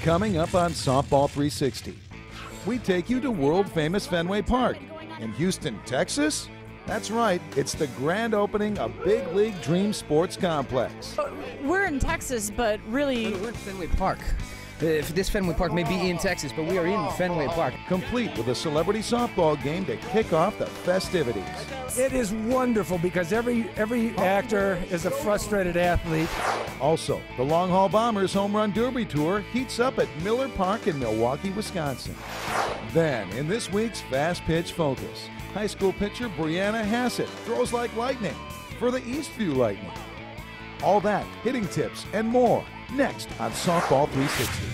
Coming up on Softball 360, we take you to world-famous Fenway Park in Houston, Texas. That's right, it's the grand opening of Big League Dream Sports Complex. We're in Texas, but really... We're in Fenway Park. This Fenway Park may be in Texas, but we are in Fenway Park. Complete with a celebrity softball game to kick off the festivities. It is wonderful because every actor is a frustrated athlete. Also, the Long Haul Bombers Home Run Derby Tour heats up at Miller Park in Milwaukee, Wisconsin. Then, in this week's Fast Pitch Focus, high school pitcher Brianna Hassett throws like lightning for the Eastview Lightning. All that, hitting tips, and more next on Softball 360.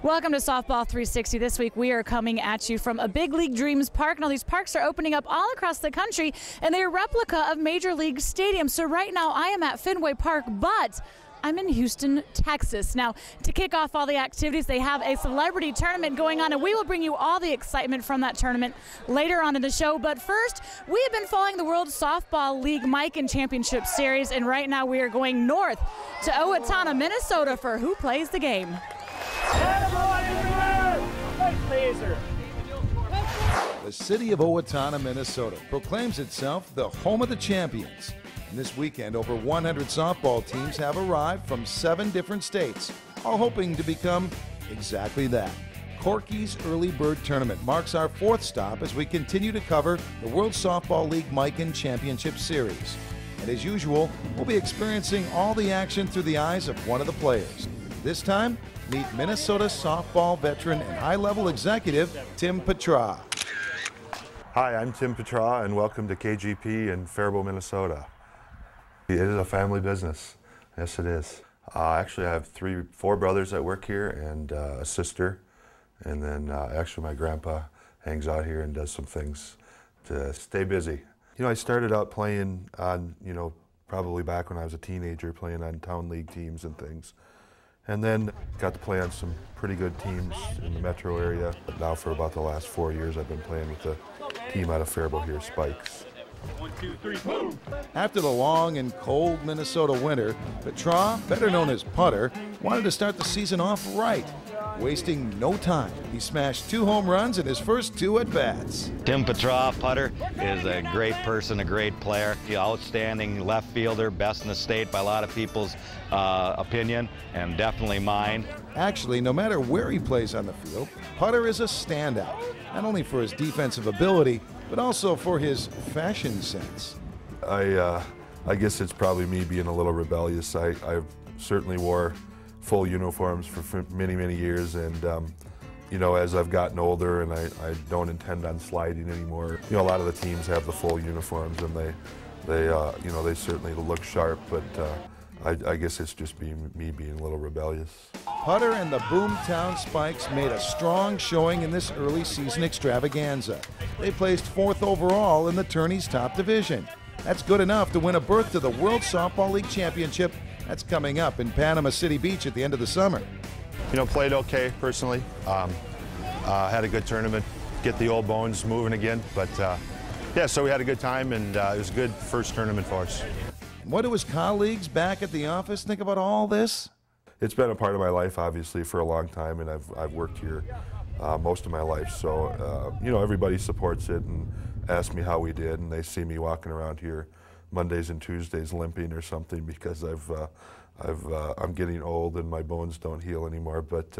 Welcome to Softball 360. This week we are coming at you from a Big League Dreams Park. Now these parks are opening up all across the country and they're a replica of Major League stadiums. So right now I am at Fenway Park, but I'm in Houston, Texas. Now, to kick off all the activities, they have a celebrity tournament going on, and we will bring you all the excitement from that tournament later on in the show. But first, we have been following the World Softball League Mike and Championship Series, and right now we are going north to Owatonna, Minnesota for Who Plays the Game. The city of Owatonna, Minnesota proclaims itself the home of the champions. And this weekend, over 100 softball teams have arrived from 7 different states, all hoping to become exactly that. Corky's Early Bird Tournament marks our 4th stop as we continue to cover the World Softball League Mikan Championship Series. And as usual, we'll be experiencing all the action through the eyes of one of the players. This time, meet Minnesota softball veteran and high-level executive Tim Petra. Hi, I'm Tim Petra, and welcome to KGP in Faribault, Minnesota. It is a family business. Yes, it is. Actually, I have 4 brothers that work here and a sister. And then actually my grandpa hangs out here and does some things to stay busy. You know, I started out playing on, probably back when I was a teenager, playing on town league teams and things. And then got to play on some pretty good teams in the metro area. But now for about the last 4 years, I've been playing with the team out of Faribault here, Spikes. 1, 2, 3, boom! After the long and cold Minnesota winter, Petra, better known as Putter, wanted to start the season off right. Wasting no time, he smashed 2 home runs in his first 2 at-bats. Tim Petra, Putter, is a great person, a great player, outstanding left fielder, best in the state by a lot of people's opinion, and definitely mine. Actually, no matter where he plays on the field, Putter is a standout, not only for his defensive ability, but also for his fashion sense. I guess it's probably me being a little rebellious. I certainly wore full uniforms for many, many years, and as I've gotten older and I don't intend on sliding anymore, a lot of the teams have the full uniforms and they certainly look sharp, but I guess it's just me being a little rebellious. Putter and the Boomtown Spikes made a strong showing in this early season extravaganza. They placed 4th overall in the tourney's top division. That's good enough to win a berth to the World Softball League Championship. That's coming up in Panama City Beach at the end of the summer. Played okay personally. Had a good tournament, get the old bones moving again. But yeah, so we had a good time, and it was a good first tournament for us. What do his colleagues back at the office think about all this? It's been a part of my life, obviously, for a long time, and I've worked here most of my life. So, everybody supports it and asks me how we did, and they see me walking around here Mondays and Tuesdays limping or something because I'm getting old and my bones don't heal anymore. But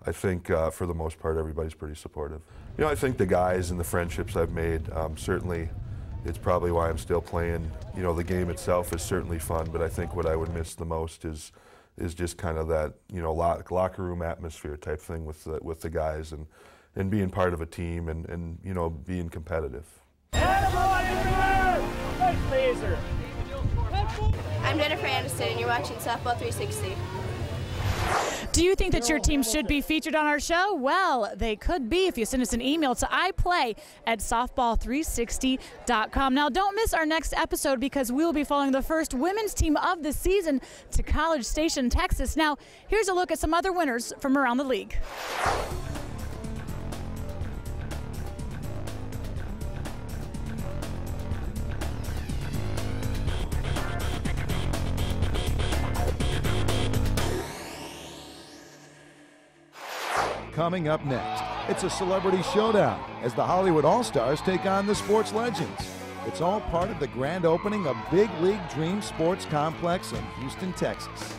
I think for the most part, everybody's pretty supportive. I think the guys and the friendships I've made, certainly it's probably why I'm still playing. The game itself is certainly fun, but I think what I would miss the most is just kind of that, locker room atmosphere type thing with the guys and being part of a team and being competitive. I'm Jennifer Anderson, and you're watching Softball 360. Do you think that your team should be featured on our show? Well, they could be if you send us an email to iplay@softball360.com. Now, don't miss our next episode because we will be following the first women's team of the season to College Station, Texas. Now, here's a look at some other winners from around the league. coming up next. It's a celebrity showdown as the Hollywood All-Stars take on the sports legends. It's all part of the grand opening of Big League Dream Sports Complex in Houston, Texas.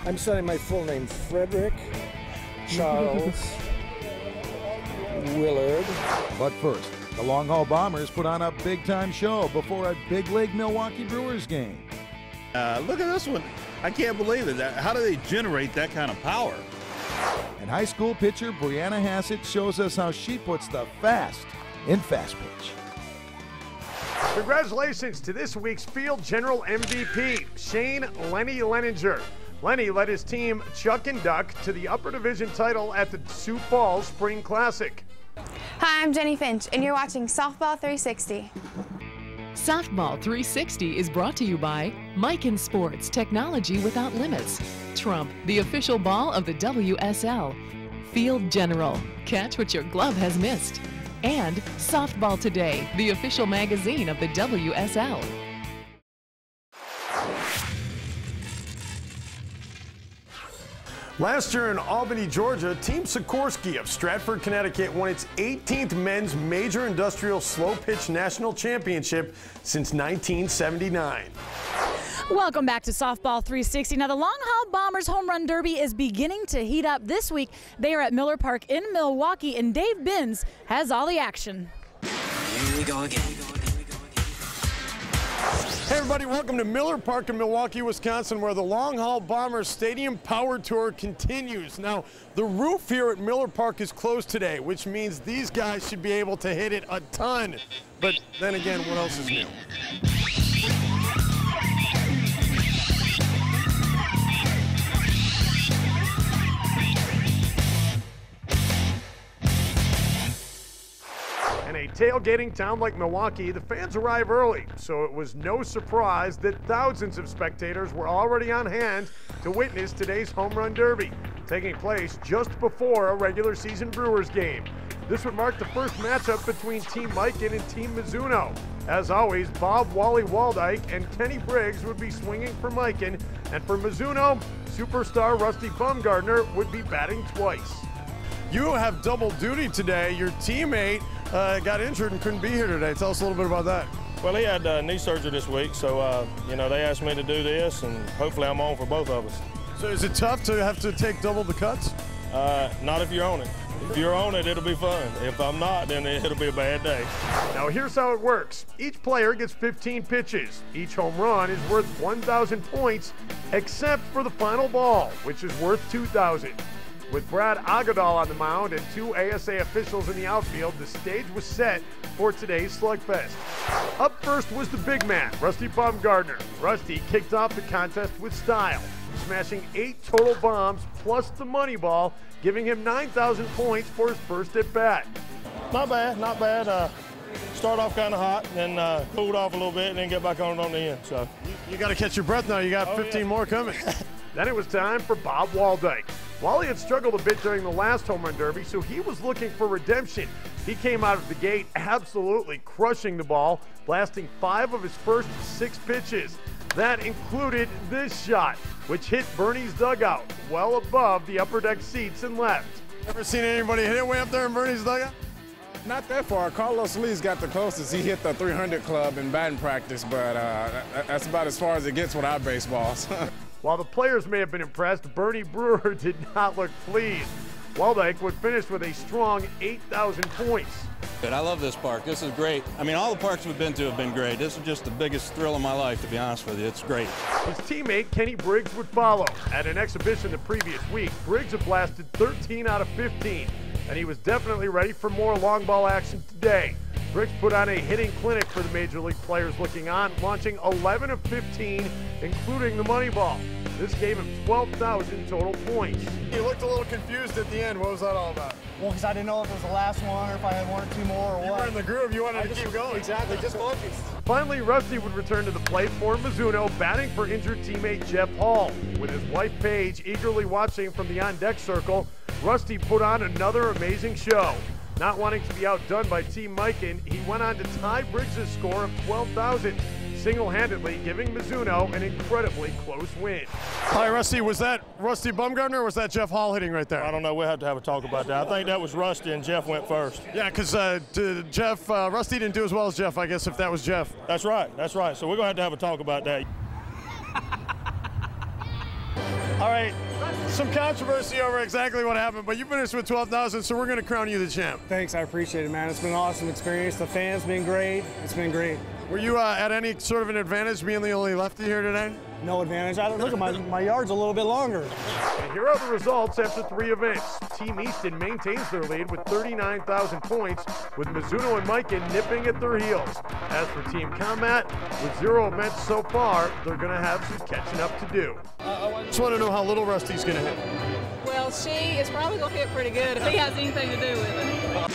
I'm signing my full name, Frederick Charles Willard. But first, the Long Haul Bombers put on a big-time show before a big league Milwaukee Brewers game. Look at this one. I can't believe it. How do they generate that kind of power? And high school pitcher Brianna Hassett shows us how she puts the fast in fast pitch. Congratulations to this week's Field General MVP, Shane Lenny Leninger. Lenny led his team Chuck and Duck to the upper division title at the Sioux Falls Spring Classic. Hi, I'm Jenny Finch, and you're watching Softball 360. Softball 360 is brought to you by Miken Sports, technology without limits. Trump, the official ball of the WSL. Field General, catch what your glove has missed. And Softball Today, the official magazine of the WSL. Last year in Albany, Georgia, Team Sikorsky of Stratford, Connecticut won its 18th Men's Major Industrial Slow Pitch National Championship since 1979. Welcome back to Softball 360. Now, the Long Haul Bombers Home Run Derby is beginning to heat up this week. They are at Miller Park in Milwaukee, and Dave Binns has all the action. Here we go again. Hey everybody, welcome to Miller Park in Milwaukee, Wisconsin, where the Long Haul Bombers Stadium Power Tour continues. Now, the roof here at Miller Park is closed today, which means these guys should be able to hit it a ton. But then again, what else is new? In a tailgating town like Milwaukee, the fans arrive early, so it was no surprise that thousands of spectators were already on hand to witness today's Home Run Derby, taking place just before a regular season Brewers game. This would mark the first matchup between Team Miken and Team Mizuno. As always, Bob Wally Waldyke and Kenny Briggs would be swinging for Miken, and for Mizuno, superstar Rusty Bumgardner would be batting twice. You have double duty today. Your teammate got injured and couldn't be here today. Tell us a little bit about that. Well, he had knee surgery this week, so they asked me to do this, and hopefully I'm on for both of us. So is it tough to have to take double the cuts? Not if you're on it. If you're on it, it'll be fun. If I'm not, then it'll be a bad day. Now here's how it works. Each player gets 15 pitches. Each home run is worth 1,000 points, except for the final ball, which is worth 2,000. With Brad Agadal on the mound and two ASA officials in the outfield, the stage was set for today's slugfest. Up first was the big man, Rusty Bumgardner. Rusty kicked off the contest with style, smashing 8 total bombs plus the money ball, giving him 9,000 points for his first at bat. Not bad, not bad. Start off kind of hot, and then cooled off a little bit, and then get back on the end. So you got to catch your breath now. You got 15 more coming. Then it was time for Bob Waldyke. Wally had struggled a bit during the last Home Run Derby, so he was looking for redemption. He came out of the gate absolutely crushing the ball, blasting 5 of his first 6 pitches. That included this shot, which hit Bernie's dugout, well above the upper deck seats and left. Ever seen anybody hit it way up there in Bernie's dugout? Not that far. Carlos Lee's got the closest. He hit the 300 club in batting practice, but that's about as far as it gets with our baseballs. While the players may have been impressed, Bernie Brewer did not look pleased. Waldyke would finish with a strong 8,000 points. I love this park. This is great. I mean, all the parks we've been to have been great. This is just the biggest thrill of my life, to be honest with you. It's great. His teammate, Kenny Briggs, would follow. At an exhibition the previous week, Briggs had blasted 13 out of 15, and he was definitely ready for more long ball action today. Briggs put on a hitting clinic for the Major League players looking on, launching 11 of 15, including the money ball. This gave him 12,000 total points. He looked a little confused at the end. What was that all about? Well, because I didn't know if it was the last one or if I had 1 or 2 more or what. You were in the groove. You wanted to keep going. Exactly. Just focused. Finally, Rusty would return to the plate for Mizuno, batting for injured teammate Jeff Hall. With his wife Paige eagerly watching from the on-deck circle, Rusty put on another amazing show. Not wanting to be outdone by Team Miken, he went on to tie Briggs' score of 12,000, single-handedly giving Mizuno an incredibly close win. Hi, Rusty. Was that Rusty Bumgardner or was that Jeff Hall hitting right there? I don't know. We'll have to have a talk about that. I think that was Rusty and Jeff went first. Yeah, because Rusty didn't do as well as Jeff, I guess, if that was Jeff. That's right. That's right. So we're going to have a talk about that. All right. Some controversy over exactly what happened, but you finished with 12,000, so we're going to crown you the champ. Thanks, I appreciate it, man. It's been an awesome experience. The fans been great. It's been great. Were you at any sort of an advantage being the only lefty here today? No advantage. Look at my yard's a little bit longer. And here are the results after 3 events. Team Easton maintains their lead with 39,000 points, with Mizuno and Mikan nipping at their heels. As for Team Combat, with 0 events so far, they're going to have some catching up to do. Just want to know how little Rusty's going to hit. Well, she is probably going to hit pretty good if he has anything to do with it.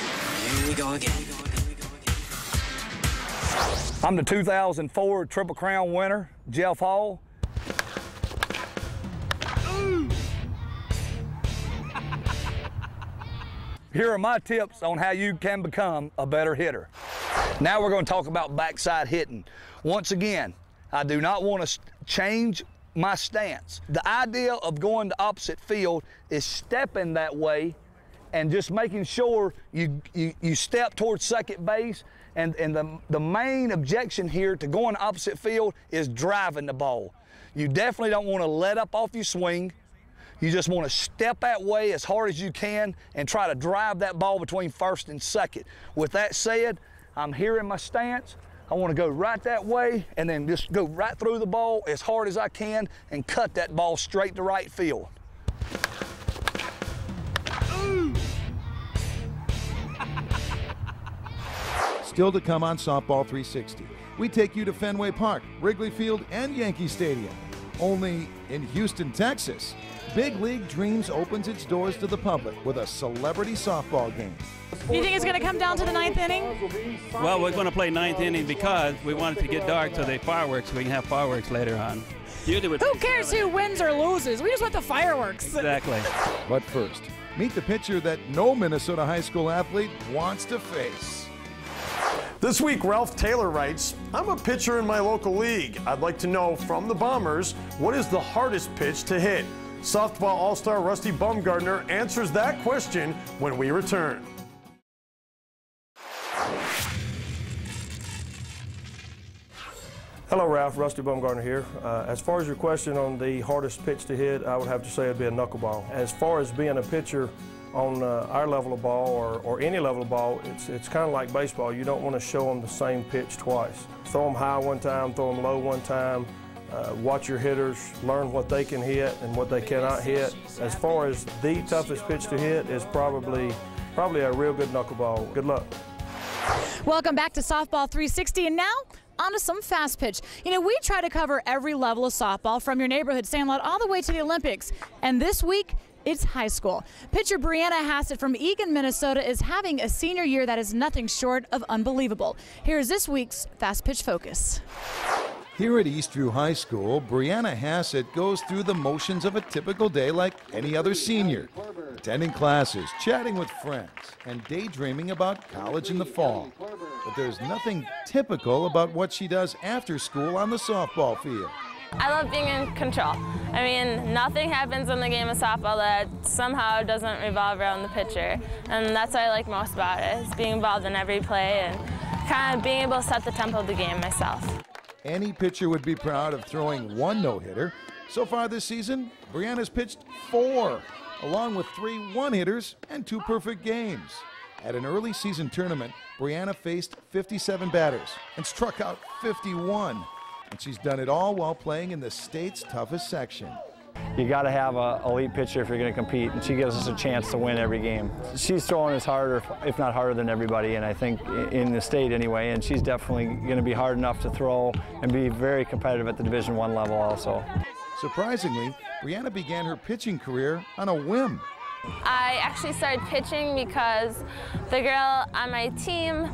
Here we go again. I'm the 2004 Triple Crown winner, Jeff Hall. Here are my tips on how you can become a better hitter. Now we're going to talk about backside hitting. Once again, I do not want to change my stance. The idea of going to opposite field is stepping that way and just making sure you step towards second base. And the main objection here to going opposite field is driving the ball. You definitely don't want to let up off your swing. You just want to step that way as hard as you can and try to drive that ball between first and second. With that said, I'm here in my stance. I want to go right that way and then just go right through the ball as hard as I can and cut that ball straight to right field. Still to come on Softball 360. We take you to Fenway Park, Wrigley Field, and Yankee Stadium. Only in Houston, Texas, Big League Dreams opens its doors to the public with a celebrity softball game. You think it's going to come down to the 9th inning? Well, we're going to play 9th inning because we want it to get dark so the fireworks, we can have fireworks later on. Who cares who wins or loses? We just want the fireworks. Exactly. But first, meet the pitcher that no Minnesota high school athlete wants to face. This week, Ralph Taylor writes, I'm a pitcher in my local league. I'd like to know from the Bombers, what is the hardest pitch to hit? Softball All-Star Rusty Bumgardner answers that question when we return. Hello, Ralph. Rusty Bumgardner here. As far as your question on the hardest pitch to hit, I would have to say it'd be a knuckleball. As far as being a pitcher on our level of ball or any level of ball, it's kind of like baseball. You don't want to show them the same pitch twice. Throw them high one time, throw them low one time. Watch your hitters, learn what they can hit and what they cannot hit. As far as the toughest pitch to hit is probably a real good knuckleball. Good luck. Welcome back to Softball 360, and now on to some fast pitch. You know, we try to cover every level of softball from your neighborhood sandlot all the way to the Olympics, and this week it's high school. Pitcher Brianna Hassett from Eagan, Minnesota is having a senior year that is nothing short of unbelievable. Here's this week's Fast Pitch Focus. Here at Eastview High School, Brianna Hassett goes through the motions of a typical day like any other senior, attending classes, chatting with friends, and daydreaming about college in the fall. But there's nothing typical about what she does after school on the softball field. I love being in control. I mean, nothing happens in the game of softball that somehow doesn't revolve around the pitcher. And that's what I like most about it, is being involved in every play and kind of being able to set the tempo of the game myself. Any pitcher would be proud of throwing one no-hitter. So far this season, Brianna's pitched 4, along with 3 one-hitters and 2 perfect games. At an early season tournament, Brianna faced 57 batters and struck out 51. And she's done it all while playing in the state's toughest section. You got to have an elite pitcher if you're going to compete, and she gives us a chance to win every game. She's throwing as hard, if not harder than everybody, and I think in the state anyway, and she's definitely going to be hard enough to throw and be very competitive at the Division I level also. Surprisingly, Brianna began her pitching career on a whim. I actually started pitching because the girl on my team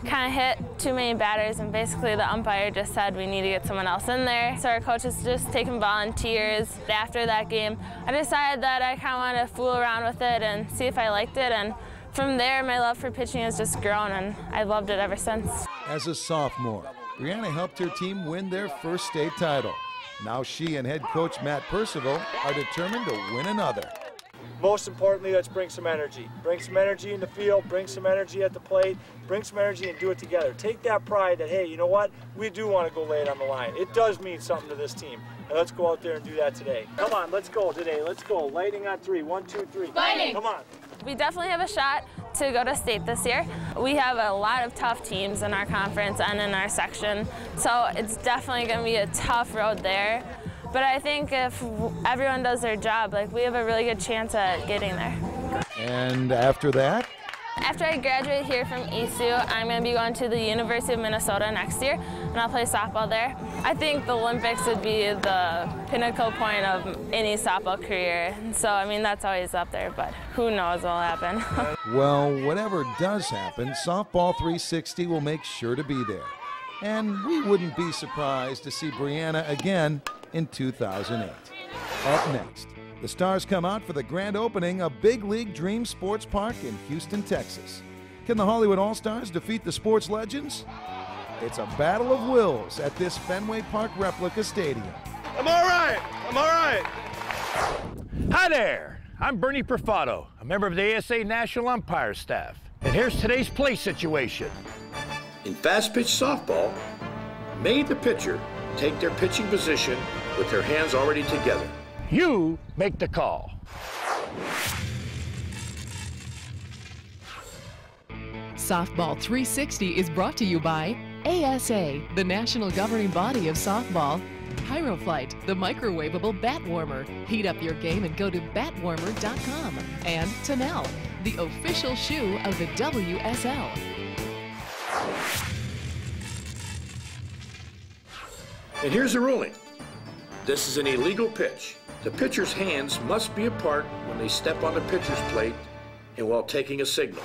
kind of hit too many batters, and basically the umpire just said we need to get someone else in there. So our coaches just taking volunteers. After that game, I decided that I kind of wanted to fool around with it and see if I liked it, and from there my love for pitching has just grown, and I've loved it ever since. As a sophomore, Brianna helped her team win their first state title. Now she and head coach Matt Percival are determined to win another. Most importantly, let's bring some energy. Bring some energy in the field, bring some energy at the plate, bring some energy and do it together. Take that pride that, hey, you know what? We do want to go lay it on the line. It does mean something to this team. And let's go out there and do that today. Come on, let's go today. Let's go. Lighting on 3. 1, 2, 3. Fighting. Come on. We definitely have a shot to go to state this year. We have a lot of tough teams in our conference and in our section, so it's definitely going to be a tough road there. But I think if everyone does their job, like, we have a really good chance at getting there. And after that? After I graduate here from ESU, I'm going to be going to the University of Minnesota next year, and I'll play softball there. I think the Olympics would be the pinnacle point of any softball career. So, I mean, that's always up there, but who knows what'll happen. Well, whatever does happen, Softball 360 will make sure to be there. And we wouldn't be surprised to see Brianna again in 2008. Up next, the Stars come out for the grand opening of Big League Dream Sports Park in Houston, Texas. Can the Hollywood All-Stars defeat the sports legends? It's a battle of wills at this Fenway Park replica stadium. I'm all right. I'm all right. Hi there. I'm Bernie Perfato, a member of the ASA National Umpire Staff. And here's today's play situation. In fast-pitch softball, may the pitcher take their pitching position with their hands already together. You make the call. Softball 360 is brought to you by ASA, the national governing body of softball, Hyroflight, the microwavable bat warmer. Heat up your game and go to batwarmer.com. And Tanel, the official shoe of the WSL. And here's the ruling. This is an illegal pitch. The pitcher's hands must be apart when they step on the pitcher's plate and while taking a signal.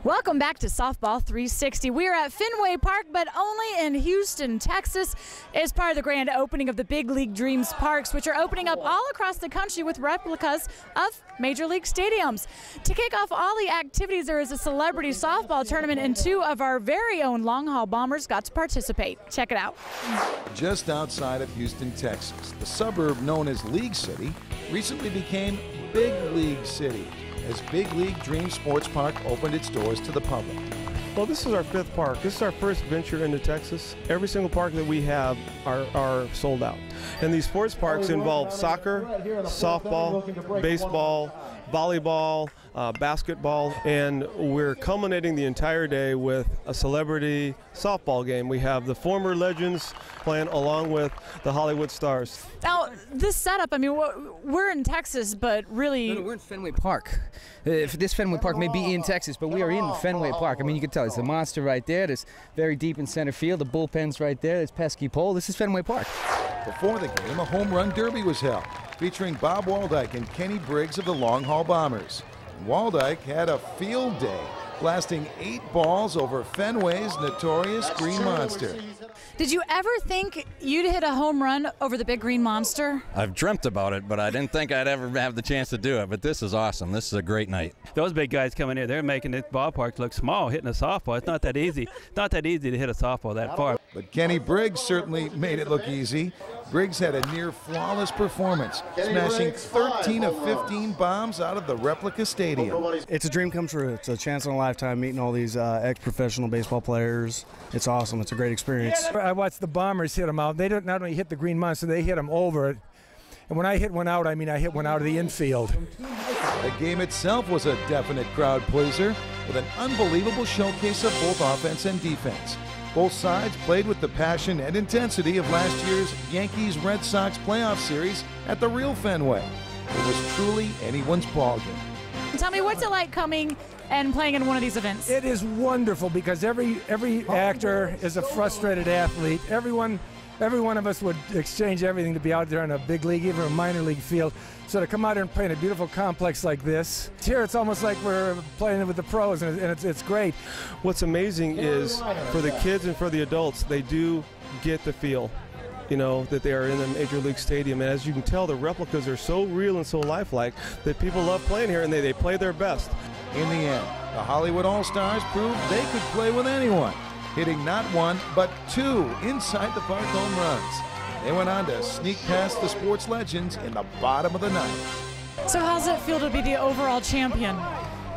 Welcome back to Softball 360. We are at Fenway Park, but only in Houston, Texas, as part of the grand opening of the Big League Dreams Parks, which are opening up all across the country with replicas of Major League stadiums. To kick off all the activities, there is a celebrity softball tournament, and 2 of our very own Long Haul Bombers got to participate. Check it out. Just outside of Houston, Texas, the suburb known as League City recently became Big League City, as Big League Dream Sports Park opened its doors to the public. Well, this is our 5th park. This is our first venture into Texas. Every single park that we have are sold out. And these sports parks involve soccer, softball, baseball, volleyball, basketball, and we're culminating the entire day with a celebrity softball game. We have the former legends playing along with the Hollywood stars. Now, this setup, I mean, we're in Texas, but really... No, we're in Fenway Park. This Fenway Park may be in Texas, but we are in Fenway Park. I mean, you can tell it's a monster right there. There's very deep in center field. The bullpen's right there. There's pesky pole. This is Fenway Park. Before the game, a home run derby was held, featuring Bob Waldyke and Kenny Briggs of the Long Haul Bombers. Waldyke had a field day, blasting 8 balls over Fenway's notorious Green Monster. Did you ever think you'd hit a home run over the big green monster? I've dreamt about it, but I didn't think I'd ever have the chance to do it. But this is awesome. This is a great night. Those big guys coming in, they're making this ballpark look small, hitting a softball. It's not that easy. It's not that easy to hit a softball that far. But Kenny Briggs certainly made it look easy. Briggs had a near flawless performance, smashing 13 of 15 bombs out of the replica stadium. It's a dream come true. It's a chance in a lifetime meeting all these ex-professional baseball players. It's awesome. It's a great experience. I watched the Bombers hit them out. They don't not only hit the Green Monster, they hit them over it. And when I hit one out, I mean I hit one out of the infield. The game itself was a definite crowd pleaser, with an unbelievable showcase of both offense and defense. Both sides played with the passion and intensity of last year's Yankees-Red Sox playoff series at the real Fenway. It was truly anyone's ballgame. Tell me, what's it like coming and playing in one of these events? It is wonderful because every actor is a frustrated athlete. Every one of us would exchange everything to be out there in a big league, even a minor league field. So to come out here and play in a beautiful complex like this, here it's almost like we're playing with the pros, and it's great. What's amazing is for the kids and for the adults, they do get the feel, you know, that they are in a major league stadium. And as you can tell, the replicas are so real and so lifelike that people love playing here, and they play their best. In the end, the Hollywood All-Stars proved they could play with anyone. hitting not one, but 2 inside the park home runs. They went on to sneak past the sports legends in the bottom of the ninth. So how's it feel to be the overall champion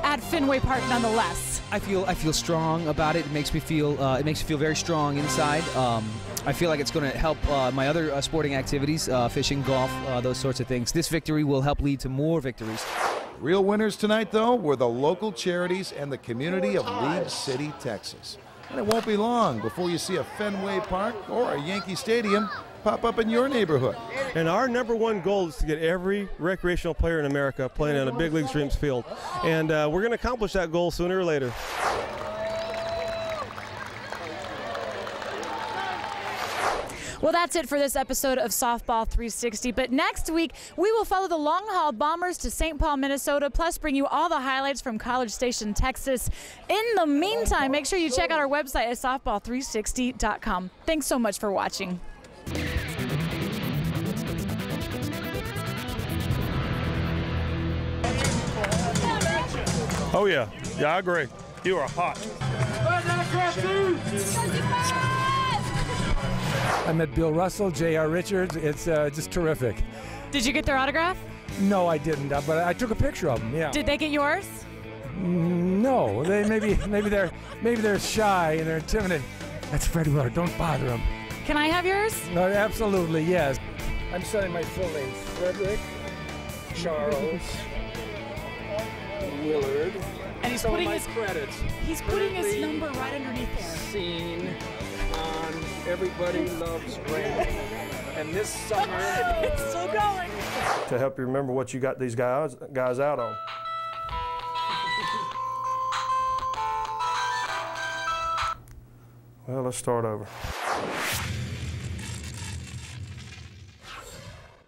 at Fenway Park nonetheless? I feel strong about it. It makes me feel very strong inside. I feel like it's going to help my other sporting activities, fishing, golf, those sorts of things. This victory will help lead to more victories. Real winners tonight, though, were the local charities and the community of League City, Texas. And it won't be long before you see a Fenway Park or a Yankee Stadium pop up in your neighborhood. And our #1 goal is to get every recreational player in America playing on a Big League Dreams field. And we're going to accomplish that goal sooner or later. Well, that's it for this episode of Softball 360. But next week, we will follow the long haul Bombers to St. Paul, Minnesota, plus bring you all the highlights from College Station, Texas. In the meantime, make sure you check out our website at softball360.com. Thanks so much for watching. Oh, yeah. Yeah, I agree. You are hot. I met Bill Russell, J.R. Richards. It's just terrific. Did you get their autograph? No, I didn't, but I took a picture of them. Yeah. Did they get yours? No, they maybe they're shy and they're intimidated. That's Freddie Miller. Don't bother them. Can I have yours? No, absolutely, yes. I'm signing my full name: Frederick Charles Willard. And he's putting his credits. He's putting his number right underneath there. Seen on Everybody Loves Raymond. And this summer, it's still going. To help you remember what you got these guys out on. Well, let's start over.